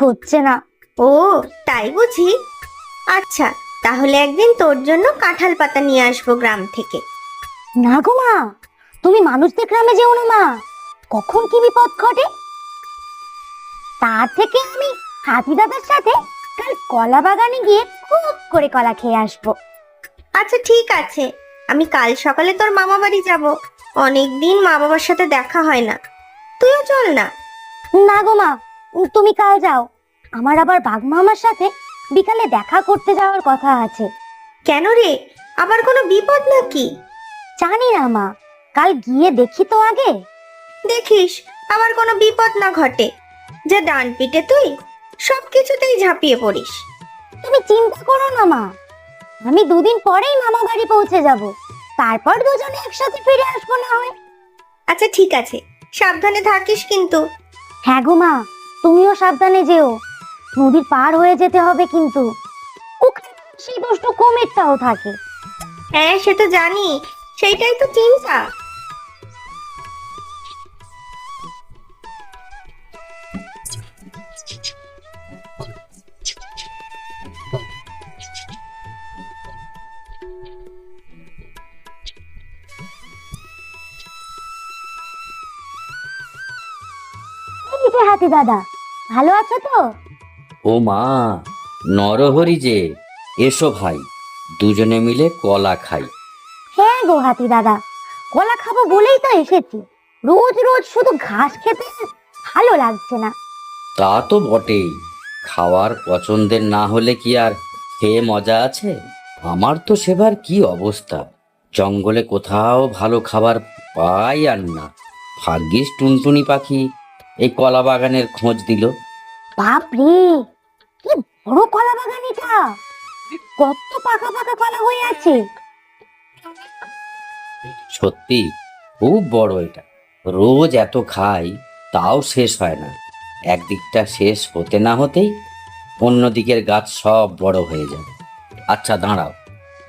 হচ্ছে না। ও তাই বুঝি। আচ্ছা, তাহলে একদিন তোর জন্য কাঁঠাল পাতা নিয়ে আসবো গ্রাম থেকে। না গো মা, তুমি মানুষদের গ্রামে যেও না মা, কখন কি বিপদ ঘটে। তার থেকে আমি হাতি দাদার সাথে কাল কলা বাগানে গিয়ে খুব করে কলা খেয়ে আসবো। আচ্ছা ঠিক আছে, আমি কাল সকালে তোর মামা বাড়ি যাব। অনেকদিন মা বাবার সাথে দেখা হয় না, তুইও চল না। না গো মা, তুমি কাল যাও। আমার আবার বাঘ মামার সাথে বিকালে দেখা করতে যাওয়ার কথা আছে। কেন রে, আবার কোনো বিপদ নাকি? জানি না মা, কাল গিয়ে দেখি তো আগে। দেখিস আবার কোনো বিপদ না ঘটে, যা ডান পিটে তুই সব কিছুতেই ঝাঁপিয়ে পড়িস। তুমি চিন্তা করো না মা, আমি দুদিন পরেই মামা বাড়ি পৌঁছে যাব, তারপর দুজনে একসাথে ফিরে আসবো না হয়। আচ্ছা ঠিক আছে, সাবধানে থাকিস কিন্তু। হ্যাঁ গো মা, তুমিও সাবধানে যেও। নদীর পার হয়ে যেতে হবে কিন্তু, ওখানে সেই দুষ্ট কুমিরটাও থাকে। হ্যাঁ সে তো জানি, সেইটাই তো চিন্তা। এই যে হাতি দাদা, ভালো আছো তো? ও মা, নরহরি যে, এসো ভাই, দুজনে মিলে কলা খাই। হ্যাঁ গো হাতি দাদা, কলা খাবো বলেই তো এসেছি। রোজ রোজ শুধু ঘাস খেতে ভালো লাগছে না। তা তো বটেই, খাওয়ার পছন্দের না হলে কি আর খেয়ে মজা আছে? আমার তো সেবার কি অবস্থা, জঙ্গলে কোথাও ভালো খাবার পাই আর না। ভাগ্যিস টুনটুনি পাখি এই কলা বাগানের খোঁজ দিল। বাপ রে, কি বড় কলা বাগান এটা! কত পাকা পাকা কলা হয়ে আছে। সত্যি খুব বড় এটা, রোজ এত খাই তাও শেষ হয় না। একদিকটা শেষ হতে না হতেই অন্য দিকের গাছ সব বড় হয়ে যায়। আচ্ছা দাঁড়াও,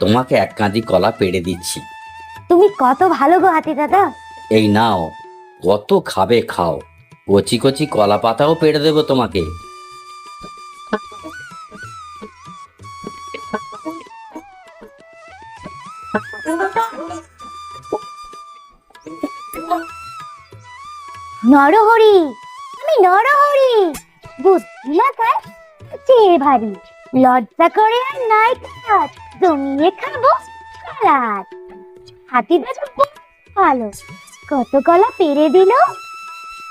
তোমাকে এক কাঁদি কলা পেড়ে দিচ্ছি। তুমি কত ভালো গো হাতি দাদা। এই নাও, কত খাবে খাও, কচি কচি কলা পাতাও পেড়ে দেবো তোমাকে। নরহরি, আমি নরহরি, বুদ্ধি মাথায় চেয়ে ভারী, লজ্জা করে আর নাই কাজ, জমিয়ে খাবো কলার। হাতি দাদা খুব ভালো, কত কলা পেরে দিল।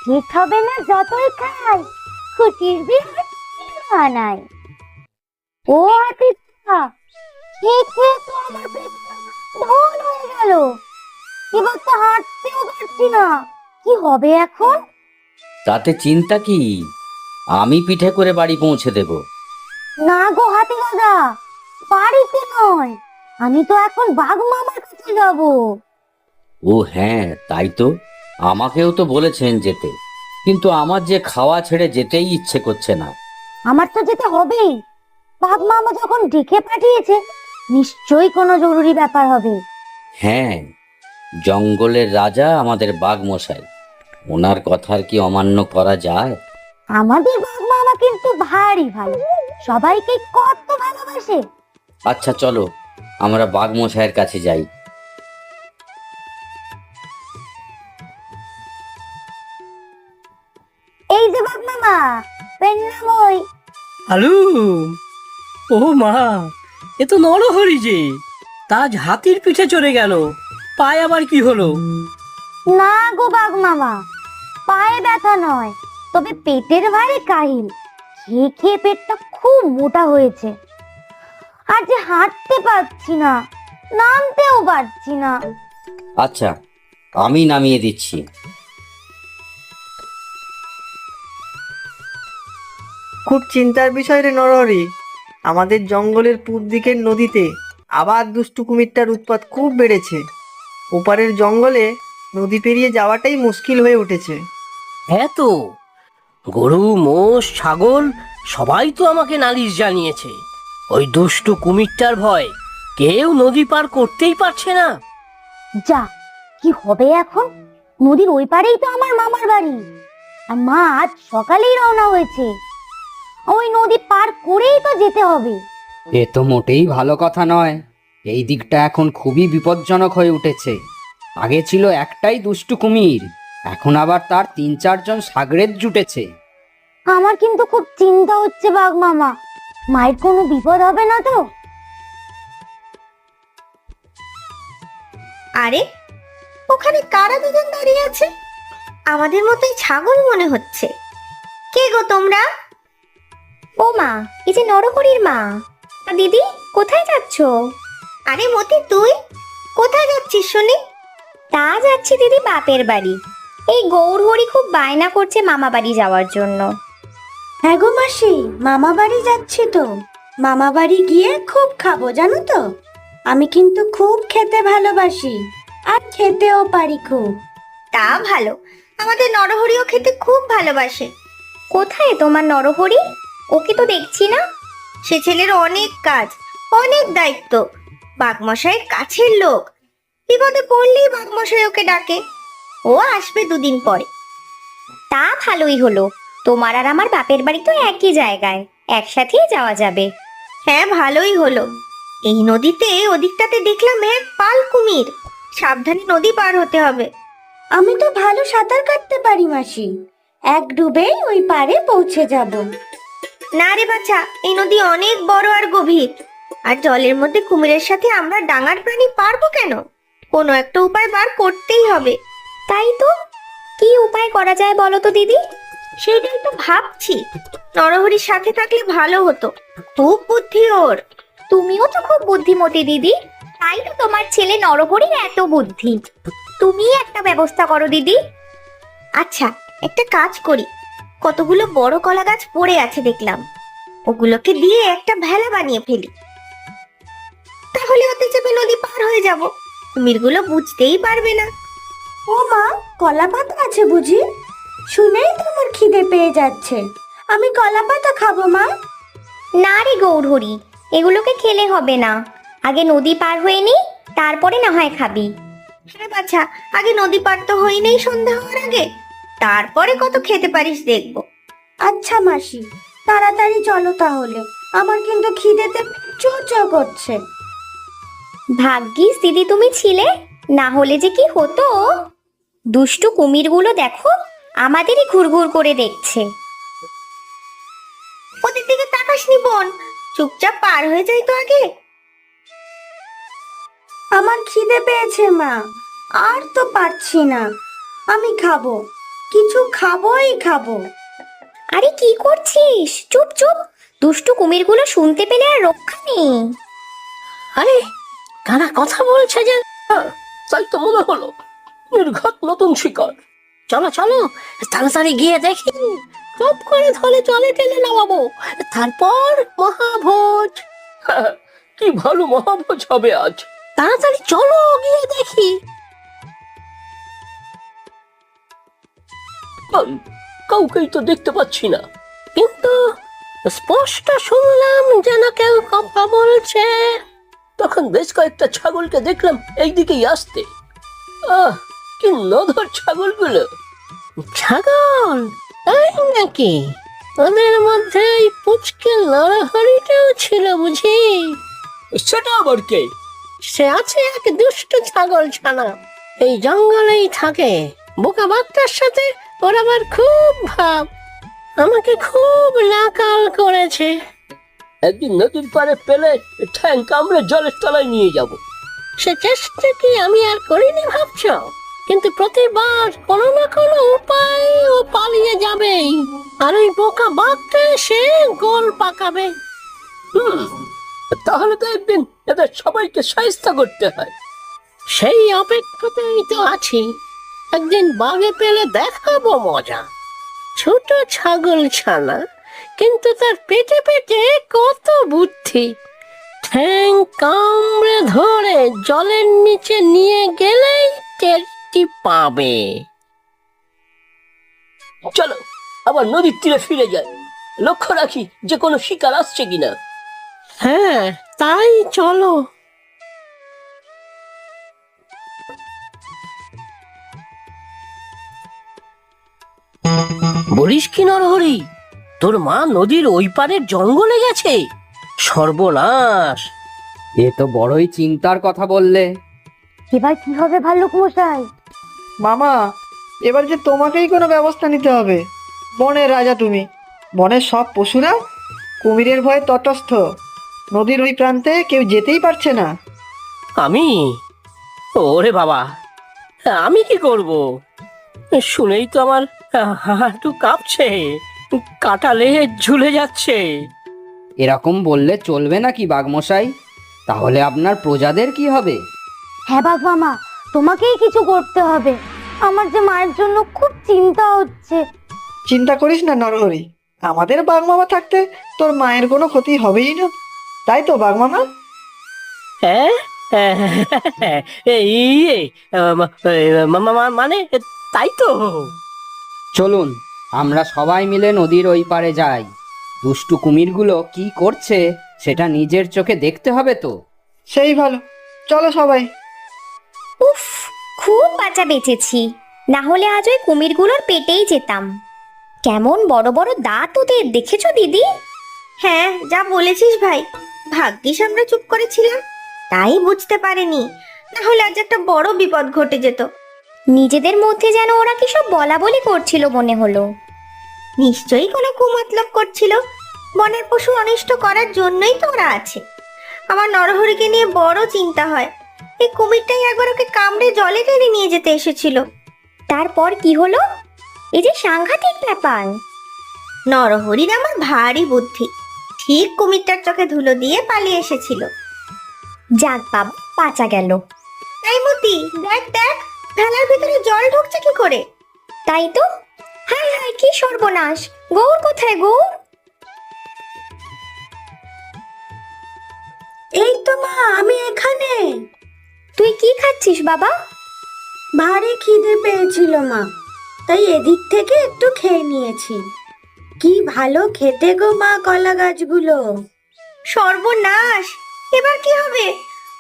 ঠিক হবে না যতই খাই, খুশির দিন বানাই। ও হাতি দাদা, খেয়ে খেয়ে তো আমার পেটটা ঢোল হয়ে গেল, এবার তো হাঁটতেও পারছি না। কি হবে এখন? তাতে চিন্তা কি, আমি পিঠে করে বাড়ি পৌঁছে দেব। না গো হাতি দাদা, বাড়িতে নয়, আমি তো এখন বাঘ মামার কাছে যাব। ও হ্যাঁ তাই তো, আমাকেও তো বলেছেন যেতে, কিন্তু আমার যে খাওয়া ছেড়ে যেতেই ইচ্ছে করছে না। আমার তো যেতে হবেই, বাঘ মামা যখন ডেকে পাঠিয়েছে, নিশ্চয়ই কোনো জরুরি ব্যাপার হবে। হ্যাঁ, জঙ্গলের রাজা আমাদের বাঘ মশাই, ওনার কথার কি অমান্য করা যায়? আমাদের বাঘ মামা কিন্তু ভারী ভালো, সবাইকে কত ভালোবাসে। আচ্ছা চলো, আমরা বাঘ মশাইয়ের কাছে যাই। এই যে বাঘ মামা, পেন্নাম ওই। আলু, ও মা, এ তো নরহরি যে, তাজ হাতির পিঠে চড়ে গেল, পায়ে আবার কি হলো? না গো বাঘ মামা, পায়ে ব্যথা নয়, তবে পেটের ভারে কাহিল। খেয়ে খেয়ে পেটটা খুব মোটা হয়েছে, আর যে হাঁটতে পারছি না, নামতেও পারছি না। আচ্ছা, আমি নামিয়ে দিচ্ছি। খুব চিন্তার বিষয় রে নরহরি, আমাদের জঙ্গলের পূর্ব দিকের নদীতে আবার দুষ্টু কুমিরটার উৎপাত খুব বেড়েছে। ওপারের জঙ্গলে নদী পেরিয়ে যাওয়াটাই মুশকিল হয়ে উঠেছে। হ্যাঁ তো, গরু মোষ ছাগল সবাই তো আমাকে নালিশ জানিয়েছে, ওই দুষ্টু কুমিরটার ভয় কেউ নদী পার করতেই পারছে না। যা, কি হবে এখন? নদীর ওই পারেই তো আমার মামার বাড়ি, আর মা আজ সকালেই রওনা হয়েছে। ওই নদী পার করেই তো যেতে হবে। এ তো মোটেই ভালো কথা নয়। এই দিকটা এখন খুবই বিপজ্জনক হয়ে উঠেছে। আগে ছিল একটাই দুষ্টু কুমির, এখন আবার তার 3-4 জন সাগরেদ জুটেছে। আমার কিন্তু খুব চিন্তা হচ্ছে বাঘ মামা, মায়ের কোনো বিপদ হবে না তো? আরে, ওখানে কারা দুজন দাঁড়িয়ে আছে? আমাদের মতোই ছাগল মনে হচ্ছে। কে গো তোমরা? ও মা, এই যে নরহরির মা। দিদি, কোথায় যাচ্ছ? আরে মতি, তুই কোথায় যাচ্ছিস শুনি? তা যাচ্ছি দিদি বাপের বাড়ি। এই গৌরহরি খুব বায়না করছে মামা বাড়ি যাওয়ার জন্য। হ্যাঁ গো মাসি, মামা বাড়ি যাচ্ছি তো। মামা বাড়ি গিয়ে খুব খাবো জানো তো। আমি কিন্তু খুব খেতে ভালোবাসি, আর খেতেও পারি খুব। তা ভালো, আমাদের নরহরিও খেতে খুব ভালোবাসে। কোথায় তোমার নরহরি? ওকে তো দেখছি না। সে ছেলের অনেক কাজ, অনেক দায়িত্ব। বাঘমশাইয়ের কাছের লোক। বিপদে পড়লেই বাঘমশাই ওকে ডাকে। ও আসবে 2 দিন পরে। তা ভালোই হলো, তোমার আর আমার বাপের বাড়ি তো একই জায়গায়, একসাথেই যাওয়া যাবে। হ্যাঁ, ভালোই হলো। এই নদীতে ওদিকটাতে দেখলাম এক পাল কুমির। সাবধানে নদী পার হতে হবে। আমি তো ভালো সাঁতার কাটতে পারি মাসি, এক ডুবেই ওই পারে পৌঁছে যাব। না রে বাচ্চা, এই নদী অনেক বড় আর গভীর। আর জলের মধ্যে কুমিরের সাথে আমরা ডাঙার প্রাণী পারবো কেন? কোনো একটা উপায় বার করতেই হবে। তাই তো, কি উপায় করা যায় বলো তো দিদি? সেটাই তো ভাবছি। নরহরির সাথে থাকলে ভালো হতো, খুব বুদ্ধি ওর। তুমিও তো খুব বুদ্ধিমতী দিদি, তাই তো তোমার ছেলে নরহরির এত বুদ্ধি। তুমি একটা ব্যবস্থা করো দিদি। আচ্ছা, একটা কাজ করি। কতগুলো বড় কলা গাছ পড়ে আছে দেখলাম, ওগুলোকে দিয়ে একটা ভেলা বানিয়ে ফেলি। তাহলে ওতে চেপে নদী পার হয়ে যাব, কুমিরগুলো বুঝতেই পারবে না। ও মা, কলা পাতা আছে বুঝি? শুনেই তো আমার খিদে পেয়ে যাচ্ছে। আমি কলা পাতা খাবো মা। না রে গৌরহরি, এগুলোকে খেলে হবে না। আগে নদী পার হয়ে নি, তারপরে না হয় খাবি। হ্যাঁ বাচ্চা, আগে নদী পার তো হই নেই সন্ধ্যা হওয়ার আগে, তারপরে কত খেতে পারিস দেখবো। আচ্ছা মাসি, তাড়াতাড়ি চলো তাহলে, আমার কিন্তু খিদেতে চো করছে। ভাগ্যিস দিদি তুমি ছিলে, না হলে যে কি হতো। দুষ্টু কুমিরগুলো দেখো, আমাদেরই ঘুরঘুর করে দেখছে। ওদের দিকে তাকাসনি বোন, চুপচাপ পার হয়ে যাই তো আগে। আমার খিদে পেয়েছে মা, আর তো পারছি না। আমি খাবো, কিছু খাবোই খাবো। আরে কি করছিস? চুপ চুপ, দুষ্টু কুমিরগুলো শুনতে পেলে আর রক্ষা নেই। আরে, কারা কথা বলছে যে? তাই তো মনে হলো নির্ঘাত নতুন শিকার। চলো চলো, তাড়াতাড়ি গিয়ে দেখি। চুপ করে ধরে জলে টেনে নামাবো, তারপর মহাভোজ। কি ভালো মহাভোজ হবে আজ। তাড়াতাড়ি চলো, গিয়ে দেখি। কাউকেই তো দেখতে পাচ্ছি না, কিন্তু স্পষ্ট শুনলাম যেন কেউ কথা বলছে। তখন বেশ কয়েকটা ছাগলকে দেখলাম এই দিকেই আসতে। কি নধর ছাগলগুলো। ছাগল তাই নাকি? ওদের মধ্যে এই পুচকে নরহরিটাও ছিল বুঝি? সেটা আবার কে? সে আছে এক দুষ্ট ছাগল ছানা, এই জঙ্গলেই থাকে। বোকা বাঘটার সাথে ওর আবার খুব ভাব, আমাকে খুব নাকাল করেছে। একদিন নদীর পাড়ে পেলে ঠ্যাং কামড়ে জলের তলায় নিয়ে যাব। সে চেষ্টা কি আমি আর করিনি ভাবছ? কিন্তু প্রতিবার কোনো না কোনো উপায় ও পালিয়ে যাবেই, আর ওই বোকা বাঘটা সে গোল পাকাবে। তাহলে তো একদিন এদের সবাইকে শায়েস্তা করতে হয়। সেই অপেক্ষাতেই তো আছি। একদিন বাঘে পেলে দেখাবো মজা। ছোট ছাগল ছানা, কিন্তু তার পেটে পেটে কত বুদ্ধি। ঠ্যাং কামড়ে ধরে জলের নিচে নিয়ে গেলেই টেরটি পাবে। চলো আবার নদীর তীরে ফিরে যাই, লক্ষ্য রাখি যে কোনো শিকার আসছে কিনা। হ্যাঁ, তাই চলো। বলিস কি নরহরি, তোর মা নদীর ওই পারের জঙ্গলে গেছে? সর্বনাশ! এ তো বড়ই চিন্তার কথা বললে। এবার কি হবে ভাল্লুক মশাই? মামা, এবার যে তোমাকেই কোনো ব্যবস্থা নিতে হবে। বনের রাজা তুমি, বনের সব পশুরা কুমিরের ভয়ে তটস্থ। নদীর ওই প্রান্তে কেউ যেতেই পারছে না। আমি? ওরে বাবা, আমি কি করব? শুনেই তো আমার হাঁটু কাঁপছে, কাটালে ঝুলে যাচ্ছে। এরকম বললে চলবে নাকি বাঘমশাই? তাহলে আপনার প্রজাদের কি হবে? হ্যাঁ বাঘ মামা, তোমাকেই কিছু করতে হবে। আমার যে মায়ের জন্য খুব চিন্তা হচ্ছে। চিন্তা করিস না নরহরি, আমাদের বাঘমামা থাকতে তোর মায়ের কোনো ক্ষতি হবেই না। তাই তো বাঘমামা? হ্যাঁ, এই মানে তাই তো। চলুন আমরা সবাই মিলে নদীর ওই পারে যাই। দুষ্টু কুমিরগুলো কি করছে সেটা নিজের চোখে দেখতে হবে তো। সেই ভালো, চলো সবাই। উফ, খুব বাঁচা বেঁচেছি, না হলে আজ ওই কুমিরগুলোর পেটেই যেতাম। কেমন বড় বড় দাঁত ওদের, দেখেছো দিদি? হ্যাঁ, যা বলেছিস ভাই। ভাগ্যিস আমরা চুপ করেছিলাম, তাই বুঝতে পারেনি, না হলে আজ একটা বড় বিপদ ঘটে যেত। নিজেদের মধ্যে যেন ওরা কি সব বলা বলি করছিল মনে হলো। নিশ্চয়ই কোনো কুমতলব করছিল। বনের পশু অনিষ্ট করার জন্যই তো ওরা আছে। আমার নরহরিকে নিয়ে বড় চিন্তা হয়। এই কুমিরটাই একবার ওকে কামড়ে জলে টেনে নিয়ে যেতে এসেছিল। তারপর কি হলো? এই যে সাংঘাতিক ব্যাপার। নরহরির আমার ভারী বুদ্ধি, ঠিক কুমিরটার চোখে ধুলো দিয়ে পালিয়ে এসেছিল। যাক বাবা, বাঁচা গেল। তাই মতি, দেখ দেখ, ভেলার ভিতরে জল ঢুকছে কি করে? তাই তো। হায় হায়, কি সর্বনাশ! গৌর কোথায় গৌর? এই তো মা, আমি এখানে। তুই কি খাচ্ছিস বাবা? ভারী খিদে পেয়েছিল মা, তাই এদিক থেকে একটু খেয়ে নিয়েছি। কি ভালো খেতে গো মা কলা গাছগুলো। সর্বনাশ! এবার কি হবে?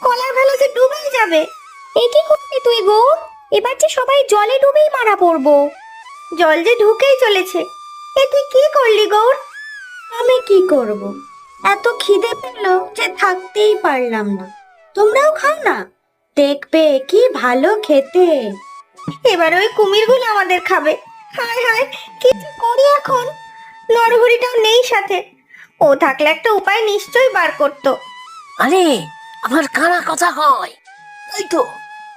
কলার ভেলা যে ডুবেই যাবে। এ কি করবি তুই গৌর? এবার যে সবাই জলে ডুবেই মারা পড়বো। জল যে ঢুকেই চলেছে। এ তুই কি করলি গৌর? আমি কি করব, এত খিদে পেল যে থাকতেই পারলাম না। তোমরাও খাও না, দেখবে কি ভালো খেতে। এবার ওই কুমিরগুলো আমাদের খাবে। হায় হায়, কি যে করি এখন? নরহরিটাও নেই সাথে, ও থাকলে একটা উপায় নিশ্চয়ই বার করতো। আরে, আমার কারা কথা হয়। তাই তো,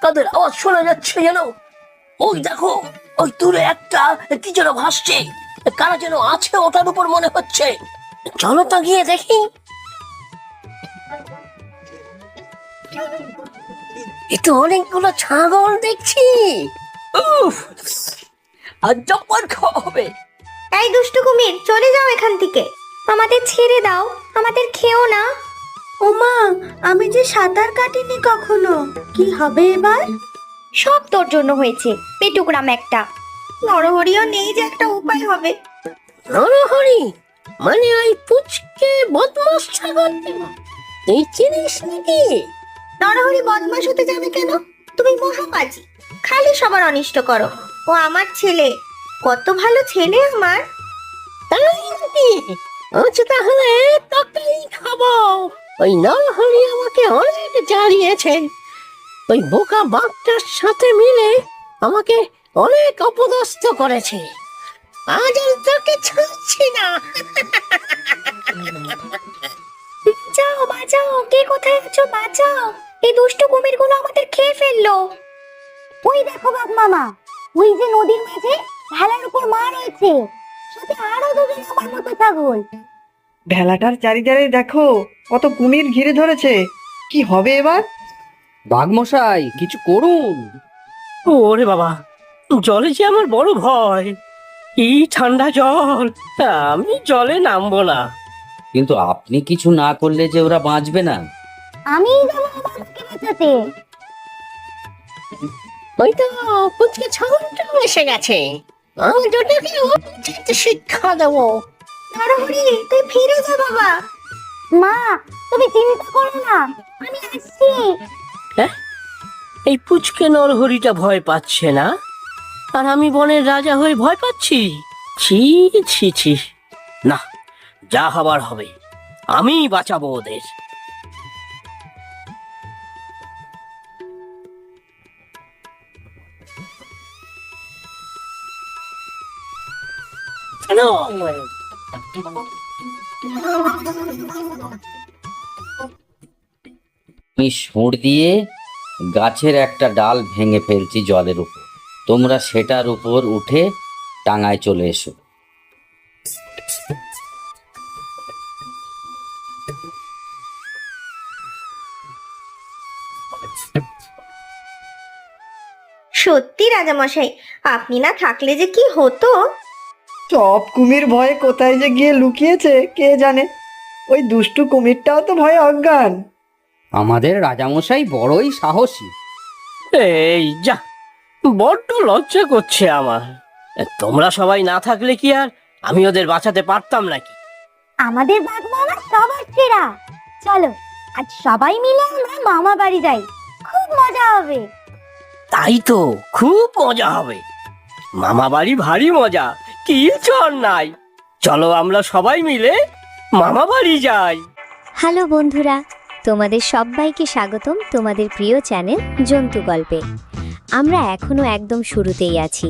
তাদের আওয়াজ শোনা যাচ্ছে যেন। ওই দেখো, ওই দূরে একটা কি যেন ভাসছে। কারা যেন আছে ওটার উপর মনে হচ্ছে। চলো তো গিয়ে দেখি। এ তো অনেকগুলো ছাগল দেখছি। উফ, আজ জব্বর খাওয়া হবে। এই দুষ্টু কুমির, চলে যাও এখান থেকে। আমাদের ছেড়ে দাও, আমাদের খেও না। ও মা, আমি যে সাঁতার কাটিনি কখনো, কি হবে এবার? সব তোর জন্য হয়েছে, পেটুকরাম একটা। নরহরিও নেই যে একটা উপায় হবে। নরহরি মানে ওই পুচকে বদমাস ছাগল, তুই চিনিস নাকি? নরহরি বদমাশ হতে যাবে কেন? তুমি মহাপাজি, খালি সবার অনিষ্ট করো। ও আমার ছেলে, কত ভালো ছেলে আমার। তাই নাকি? আচ্ছা তাহলে তোকেই খাবো। ওই নরহরি আমাকে অনেক জ্বালিয়েছে। ওই বোকা বাঘটার সাথে মিলে আমাকে অনেক অপদস্থ করেছে। আজ আর তোকে ছাড়ছি না। বাঁচাও বাঁচাও, কে কোথায় আছো? বাঁচাও, এই দুষ্টু কুমিরগুলো আমাদের খেয়ে ফেললো। ওই দেখো বাঘ মামা, ওই যে নদীর মাঝে ভেলার উপর মা রয়েছে, সাথে আরো দুজন আমার মতো ছাগল। ভেলাটার চারিধারে দেখো কত কুমির ঘিরে ধরেছে। কি হবে এবার? বাঘমশাই কিছু করুন। ওরে বাবা, জলে যে আমার বড় ভয়। কি ঠান্ডা জল, আমি জলে নামবো না। কিন্তু আপনি কিছু না করলে যে ওরা বাঁচবে না। আমিই যাবো আমাকে বাঁচাতে। ওই তো পুচকে ছাগলটা এসে গেছে। আমি দুটোকে উচিত শিক্ষা দেবো। নরহরি, তুই ফিরে যা বাবা। মা, তুমি চিন্তা করো না, আমি আসছি। এই পুচকে নরহরিটা ভয় পাচ্ছে না, আর আমি বনের রাজা হয়ে ভয় পাচ্ছি। ছি ছি ছি। না, যা হবার হবে, আমি বাঁচাবো ওদের। আমি সুঁড় দিয়ে গাছের একটা ডাল ভেঙে ফেলছি জলের উপর, তোমরা সেটার উপর উঠে টাঙায় চলে এসো। সত্যি রাজামশাই, আপনি না থাকলে যে কি হতো। সব কুমির ভয়ে কোথায় যে গিয়ে লুকিয়েছে কে জানে। ওই দুষ্টু কুমিরটাও তো ভয়ে অজ্ঞান। আমাদের রাজামশাই বড়ই সাহসী। এই যা, বড্ড লজ্জা করছে আমার। তোমরা সবাই না থাকলে কি আর আমি ওদের বাঁচাতে পারতাম নাকি? আমাদের বাঘ মামা সবার সেরা। চলো আজ সবাই মিলে আমরা মামা বাড়ি যাই, খুব মজা হবে। তাই তো, খুব মজা হবে। মামা বাড়ি ভারী মজা, কি চর নাই। চলো আমরা সবাই মিলে মামা বাড়ি যাই। হ্যালো বন্ধুরা, তোমাদের সবাইকে স্বাগতম তোমাদের প্রিয় চ্যানেল জন্তু গল্পে। আমরা এখনো একদম শুরুতেই আছি,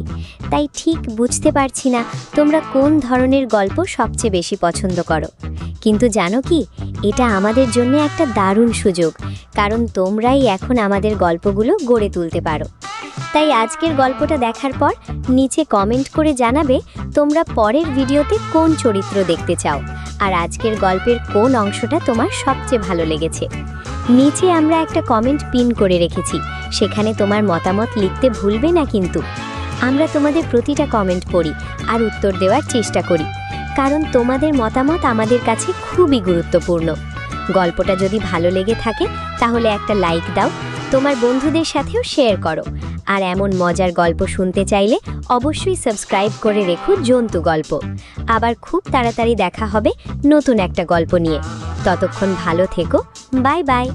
তাই ঠিক বুঝতে পারছি না তোমরা কোন ধরনের গল্প সবচেয়ে বেশি পছন্দ করো। কিন্তু জানো কি, এটা আমাদের জন্য একটা দারুণ সুযোগ, কারণ তোমরাই এখন আমাদের গল্পগুলো গড়ে তুলতে পারো। তাই আজকের গল্পটা দেখার পর নিচে কমেন্ট করে জানাবে তোমরা পরের ভিডিওতে কোন চরিত্র দেখতে চাও, আর আজকের গল্পের কোন অংশটা তোমার সবচেয়ে ভালো লেগেছে। নিচে আমরা একটা কমেন্ট পিন করে রেখেছি, সেখানে তোমার মতামত লিখতে ভুলবে না কিন্তু। আমরা তোমাদের প্রতিটা কমেন্ট পড়ি আর উত্তর দেওয়ার চেষ্টা করি, কারণ তোমাদের মতামত আমাদের কাছে খুবই গুরুত্বপূর্ণ। গল্পটা যদি ভালো লেগে থাকে তাহলে একটা লাইক দাও, তোমার বন্ধুদের সাথেও শেয়ার করো। আর এমন মজার গল্প শুনতে চাইলে অবশ্যই সাবস্ক্রাইব করে রেখো জন্তু গল্প। আবার খুব তাড়াতাড়ি দেখা হবে নতুন একটা গল্প নিয়ে। ততক্ষণ ভালো থেকো, বাই বাই।